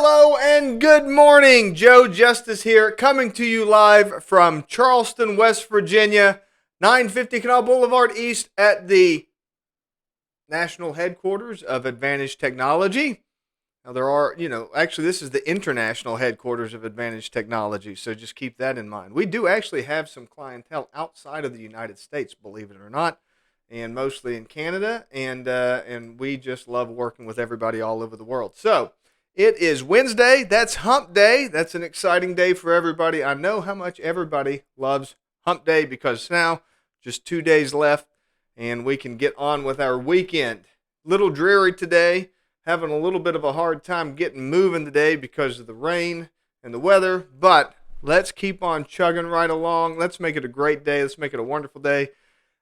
Hello and good morning. Joe Justice here, coming to you live from Charleston, West Virginia, 950 Canal Boulevard East at the national headquarters of Advantage Technology. Now there are, actually this is the international headquarters of Advantage Technology, so just keep that in mind. We do actually have some clientele outside of the United States, believe it or not, and mostly in Canada, and we just love working with everybody all over the world. So, it is Wednesday. That's Hump Day. That's an exciting day for everybody. I know how much everybody loves Hump Day because now just 2 days left and we can get on with our weekend. Little dreary today. Having a little bit of a hard time getting moving today because of the rain and the weather. But let's keep on chugging right along. Let's make it a great day. Let's make it a wonderful day.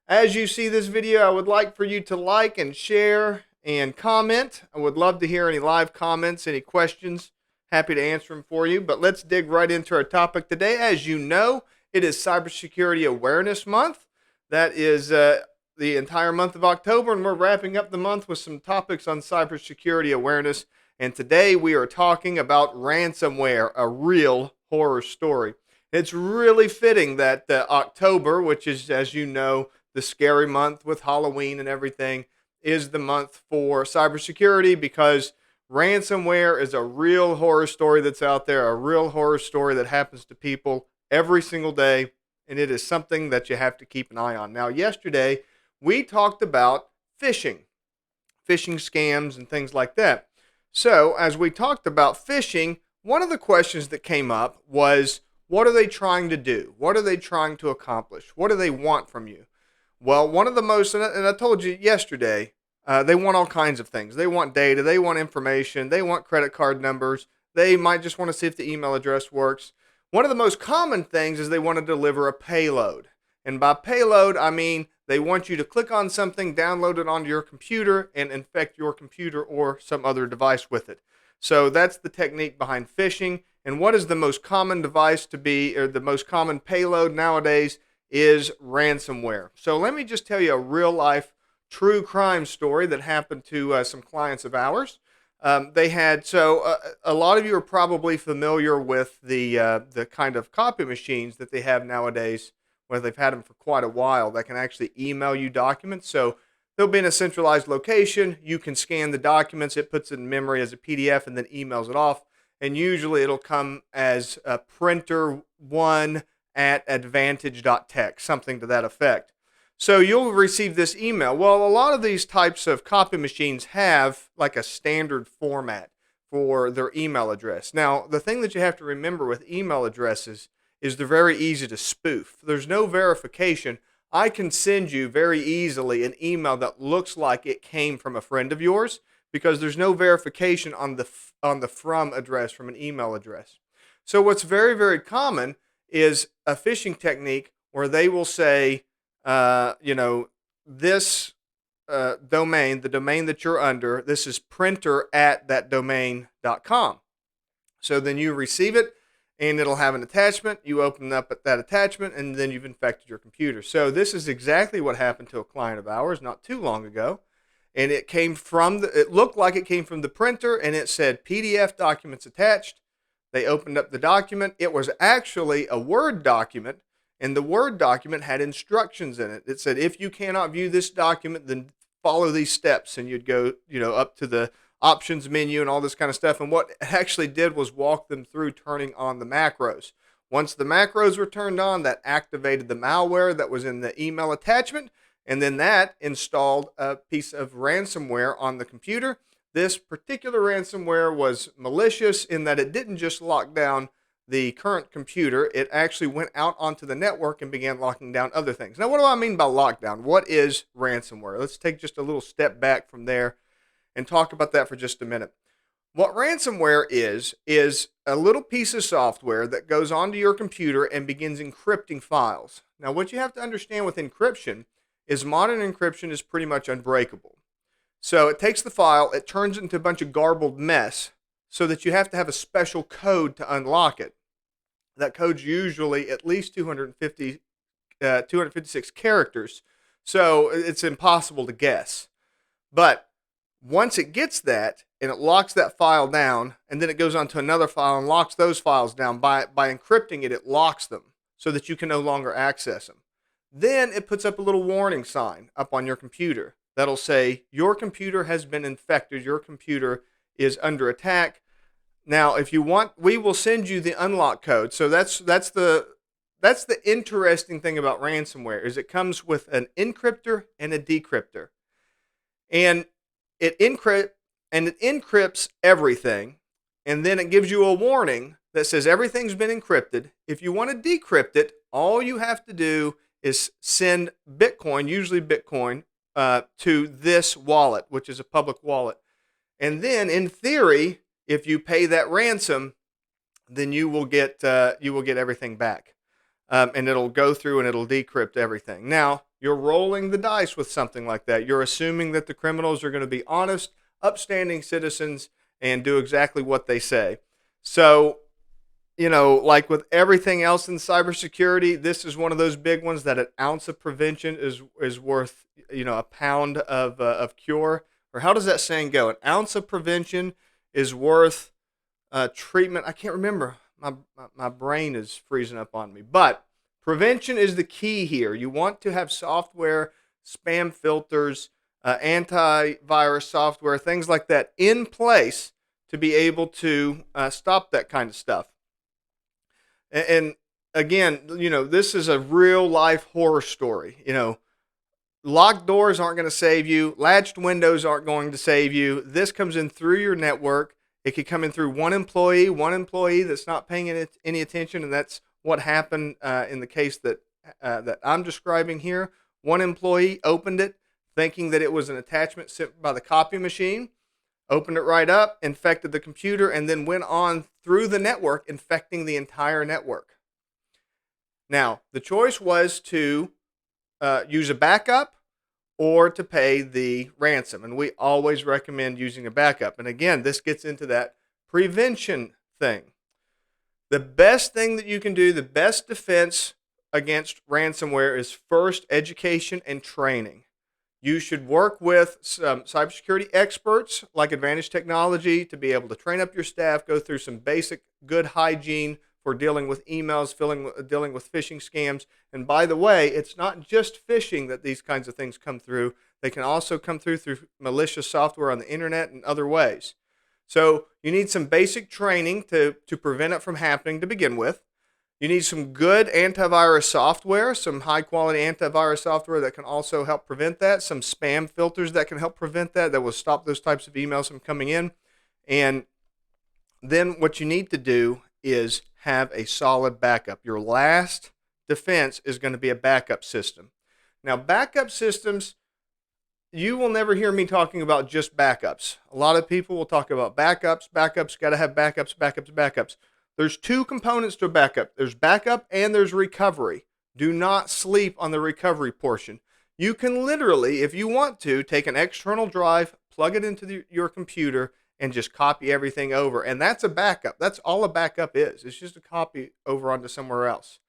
As you see this video, I would like for you to like and share and comment. I would love to hear any live comments, any questions. Happy to answer them for you. But let's dig right into our topic today. As you know, it is Cybersecurity Awareness Month. That is the entire month of October, and we're wrapping up the month with some topics on cybersecurity awareness. And today we are talking about ransomware, a real horror story. It's really fitting that October, which is, as you know, the scary month with Halloween and everything, is the month for cybersecurity, because ransomware is a real horror story that's out there, a real horror story that happens to people every single day, and it is something that you have to keep an eye on. Now, yesterday, we talked about phishing scams and things like that. So, as we talked about phishing, one of the questions that came up was, what are they trying to do? What are they trying to accomplish? What do they want from you? Well, one of the most, and I told you yesterday, they want all kinds of things. They want data, they want information, they want credit card numbers, they might just want to see if the email address works. One of the most common things is they want to deliver a payload. And by payload, I mean they want you to click on something, download it onto your computer, and infect your computer or some other device with it. So that's the technique behind phishing. And what is the most common device to be, or the most common payload nowadays, is ransomware. So let me just tell you a real life true crime story that happened to some clients of ours. A lot of you are probably familiar with the kind of copy machines that they have nowadays, where they've had them for quite a while, that can actually email you documents. So they'll be in a centralized location. You can scan the documents. It puts it in memory as a PDF and then emails it off. And usually it'll come as a printer1 at advantage.tech, something to that effect. So you'll receive this email. Well, a lot of these types of copy machines have like a standard format for their email address. Now, the thing that you have to remember with email addresses is they're very easy to spoof. There's no verification. I can send you very easily an email that looks like it came from a friend of yours, because there's no verification on the from address from an email address. So what's very, very common is a phishing technique where they will say, this domain, the domain that you're under, this is printer at that domain.com. So then you receive it and it'll have an attachment. You open up at that attachment and then you've infected your computer. So this is exactly what happened to a client of ours not too long ago. And it came from it looked like it came from the printer, and it said PDF documents attached. They opened up the document. It was actually a Word document, and the Word document had instructions in it. It said, if you cannot view this document, then follow these steps. And you'd go, up to the options menu and all this kind of stuff. And what it actually did was walk them through turning on the macros. Once the macros were turned on, that activated the malware that was in the email attachment, and then that installed a piece of ransomware on the computer. This particular ransomware was malicious in that it didn't just lock down the current computer. It actually went out onto the network and began locking down other things. Now, what do I mean by lockdown? What is ransomware? Let's take just a little step back from there and talk about that for just a minute. What ransomware is a little piece of software that goes onto your computer and begins encrypting files. Now, what you have to understand with encryption is modern encryption is pretty much unbreakable. So it takes the file, it turns it into a bunch of garbled mess, so that you have to have a special code to unlock it. That code's usually at least 256 characters, so it's impossible to guess. But Once it gets that and it locks that file down, and then it goes on to another file and locks those files down, by encrypting it, it locks them so that you can no longer access them. Then it puts up a little warning sign up on your computer that'll say your computer has been infected, your computer is under attack. Now, if you want, we will send you the unlock code. So that's the interesting thing about ransomware, is it comes with an encryptor and a decryptor. And it encrypts everything, and then it gives you a warning that says everything's been encrypted. If you want to decrypt it, all you have to do is send Bitcoin, usually Bitcoin, to this wallet, which is a public wallet. And then, in theory, if you pay that ransom, then you will get everything back, and it'll go through and it'll decrypt everything. Now, you're rolling the dice with something like that. You're assuming that the criminals are going to be honest, upstanding citizens and do exactly what they say. So, like with everything else in cybersecurity, this is one of those big ones that an ounce of prevention is worth, a pound of cure. Or how does that saying go? An ounce of prevention is worth treatment. I can't remember. My brain is freezing up on me. But prevention is the key here. You want to have software, spam filters, antivirus software, things like that in place to be able to stop that kind of stuff. And again, this is a real life horror story. Locked doors aren't going to save you. Latched windows aren't going to save you. This comes in through your network. It could come in through one employee that's not paying any attention, and that's what happened in the case that I'm describing here. One employee opened it thinking that it was an attachment sent by the copy machine, opened it right up, infected the computer, and then went on through the network, infecting the entire network. Now, the choice was to use a backup or to pay the ransom. And we always recommend using a backup. And again, this gets into that prevention thing. The best thing that you can do, the best defense against ransomware, is first education and training. You should work with some cybersecurity experts like Advantage Technology to be able to train up your staff, go through some basic good hygiene for dealing with emails, dealing with phishing scams. And by the way, it's not just phishing that these kinds of things come through. They can also come through malicious software on the internet and other ways. So you need some basic training to prevent it from happening to begin with. You need some good antivirus software, some high quality antivirus software that can also help prevent that, some spam filters that can help prevent that will stop those types of emails from coming in. And then what you need to do is have a solid backup. Your last defense is going to be a backup system. Now, backup systems, you will never hear me talking about just backups. A lot of people will talk about backups, got to have backups. There's two components to a backup. There's backup and there's recovery. Do not sleep on the recovery portion. You can literally, if you want to, take an external drive, plug it into your computer, and just copy everything over. And that's a backup. That's all a backup is. It's just a copy over onto somewhere else.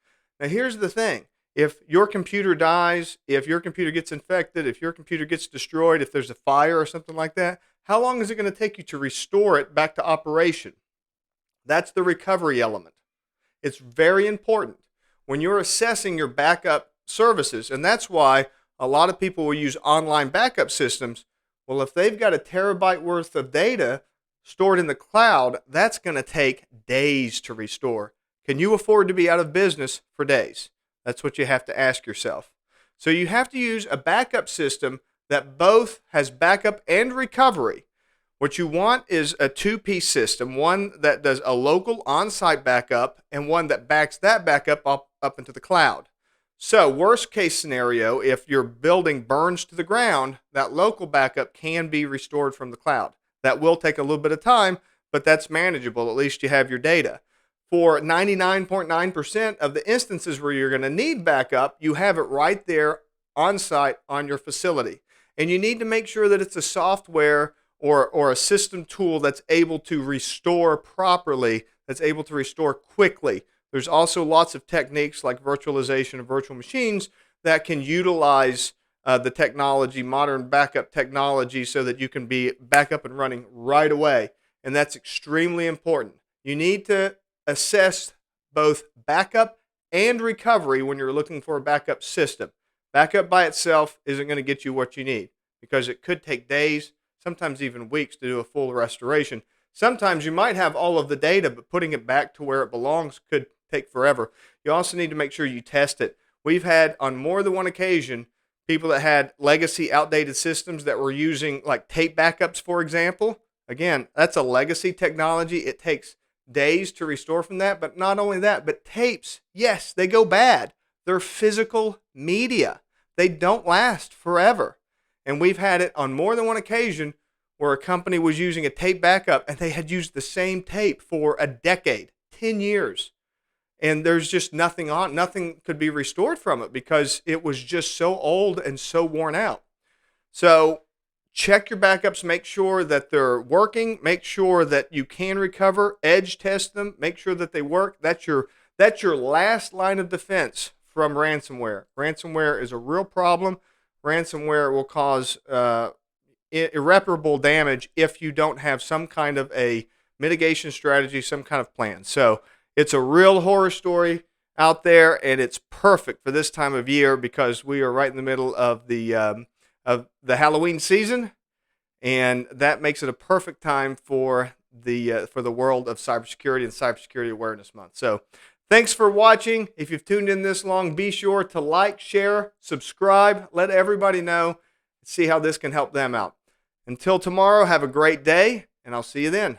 Now, here's the thing. If your computer dies, if your computer gets infected, if your computer gets destroyed, if there's a fire or something like that, how long is it going to take you to restore it back to operation? That's the recovery element. It's very important when you're assessing your backup services, and that's why a lot of people will use online backup systems. Well, if they've got a terabyte worth of data stored in the cloud, that's going to take days to restore. Can you afford to be out of business for days? That's what you have to ask yourself. So you have to use a backup system that both has backup and recovery. What you want is a two-piece system, one that does a local on-site backup and one that backs that backup up into the cloud. So worst case scenario, if your building burns to the ground, that local backup can be restored from the cloud. That will take a little bit of time, but that's manageable. At least you have your data. For 99.9% of the instances where you're going to need backup, you have it right there on site on your facility. And you need to make sure that it's a software or a system tool that's able to restore properly, that's able to restore quickly. There's also lots of techniques like virtualization of virtual machines that can utilize the technology, modern backup technology, so that you can be back up and running right away. And that's extremely important. You need to assess both backup and recovery when you're looking for a backup system. Backup by itself isn't going to get you what you need because it could take days, sometimes even weeks to do a full restoration. Sometimes you might have all of the data, but putting it back to where it belongs could take forever. You also need to make sure you test it. We've had on more than one occasion people that had legacy outdated systems that were using like tape backups, for example. Again, that's a legacy technology. It takes days to restore from that. But not only that, but tapes, yes, they go bad. They're physical media. They don't last forever. And we've had it on more than one occasion where a company was using a tape backup and they had used the same tape for a decade, 10 years. And there's just nothing could be restored from it because it was just so old and so worn out. So check your backups, make sure that they're working, make sure that you can recover, edge test them, make sure that they work. That's your last line of defense from ransomware. Ransomware is a real problem. Ransomware will cause irreparable damage if you don't have some kind of a mitigation strategy, some kind of plan. So it's a real horror story out there, and it's perfect for this time of year because we are right in the middle of the Halloween season, and that makes it a perfect time for the world of cybersecurity and Cybersecurity Awareness Month. So thanks for watching. If you've tuned in this long, be sure to like, share, subscribe, let everybody know, see how this can help them out. Until tomorrow, have a great day, and I'll see you then.